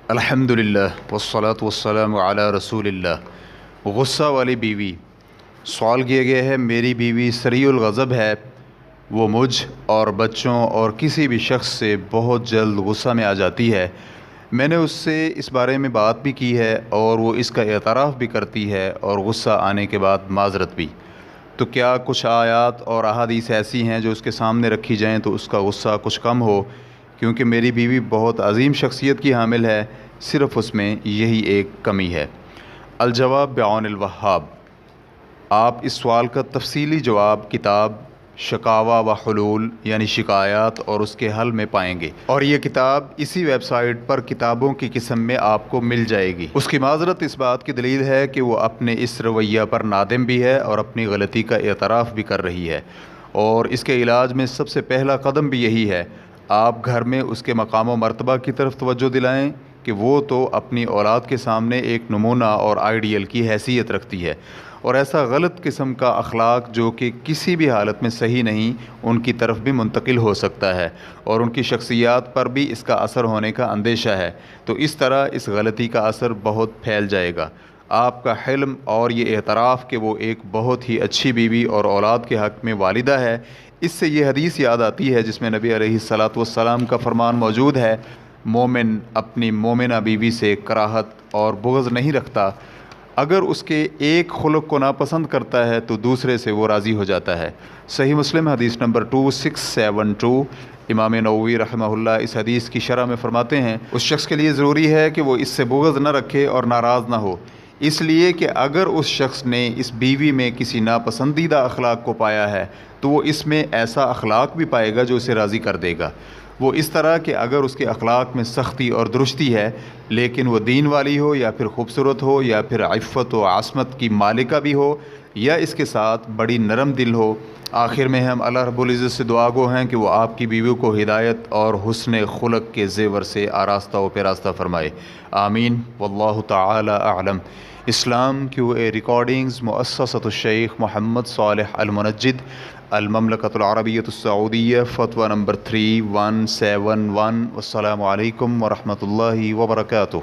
الحمدللہ والصلاة والسلام علی رسول اللہ۔ غصہ والی بیوی۔ سوال کیا گیا ہے، میری بیوی سریع الغضب ہے، وہ مجھ اور بچوں اور کسی بھی شخص سے بہت جلد غصہ میں آ جاتی ہے۔ میں نے اس سے اس بارے میں بات بھی کی ہے اور وہ اس کا اعتراف بھی کرتی ہے اور غصہ آنے کے بعد معذرت بھی۔ تو کیا کچھ آیات اور احادیث ایسی ہیں جو اس کے سامنے رکھی جائیں تو اس کا غصہ کچھ کم ہو؟ کیونکہ میری بیوی بہت عظیم شخصیت کی حامل ہے، صرف اس میں یہی ایک کمی ہے۔ الجواب بعون الوہاب۔ آپ اس سوال کا تفصیلی جواب کتاب شکاوہ و حلول یعنی شکایات اور اس کے حل میں پائیں گے، اور یہ کتاب اسی ویب سائٹ پر کتابوں کی قسم میں آپ کو مل جائے گی۔ اس کی معذرت اس بات کی دلیل ہے کہ وہ اپنے اس رویہ پر نادم بھی ہے اور اپنی غلطی کا اعتراف بھی کر رہی ہے، اور اس کے علاج میں سب سے پہلا قدم بھی یہی ہے۔ آپ گھر میں اس کے مقام و مرتبہ کی طرف توجہ دلائیں کہ وہ تو اپنی اولاد کے سامنے ایک نمونہ اور آئیڈیل کی حیثیت رکھتی ہے، اور ایسا غلط قسم کا اخلاق جو کہ کسی بھی حالت میں صحیح نہیں، ان کی طرف بھی منتقل ہو سکتا ہے اور ان کی شخصیات پر بھی اس کا اثر ہونے کا اندیشہ ہے، تو اس طرح اس غلطی کا اثر بہت پھیل جائے گا۔ آپ کا حلم اور یہ اعتراف کہ وہ ایک بہت ہی اچھی بیوی اور اولاد کے حق میں والدہ ہے، اس سے یہ حدیث یاد آتی ہے جس میں نبی علیہ الصلاۃ والسلام کا فرمان موجود ہے، مومن اپنی مومنہ بیوی سے کراہت اور بغض نہیں رکھتا، اگر اس کے ایک خلق کو ناپسند کرتا ہے تو دوسرے سے وہ راضی ہو جاتا ہے۔ صحیح مسلم حدیث نمبر 2672۔ امام نووی رحمہ اللہ اس حدیث کی شرح میں فرماتے ہیں، اس شخص کے لیے ضروری ہے کہ وہ اس سے بغض نہ رکھے اور ناراض نہ ہو، اس لیے کہ اگر اس شخص نے اس بیوی میں کسی ناپسندیدہ اخلاق کو پایا ہے تو وہ اس میں ایسا اخلاق بھی پائے گا جو اسے راضی کر دے گا۔ وہ اس طرح کہ اگر اس کے اخلاق میں سختی اور درستی ہے لیکن وہ دین والی ہو، یا پھر خوبصورت ہو، یا پھر عفت و عصمت کی مالکہ بھی ہو، یا اس کے ساتھ بڑی نرم دل ہو۔ آخر میں ہم اللہ رب العزت سے دعا گو ہیں کہ وہ آپ کی بیوی کو ہدایت اور حسن خلق کے زیور سے آراستہ و پیراستہ فرمائے، آمین۔ واللہ تعالی اعلم۔ اسلام کیو اے ریکارڈنگز، مؤسسۃ الشیخ محمد صالح المنجد، المملکۃ العربیۃ السعودیہ، فتویٰ نمبر 3171۔ والسلام علیکم ورحمۃ اللہ وبرکاتہ۔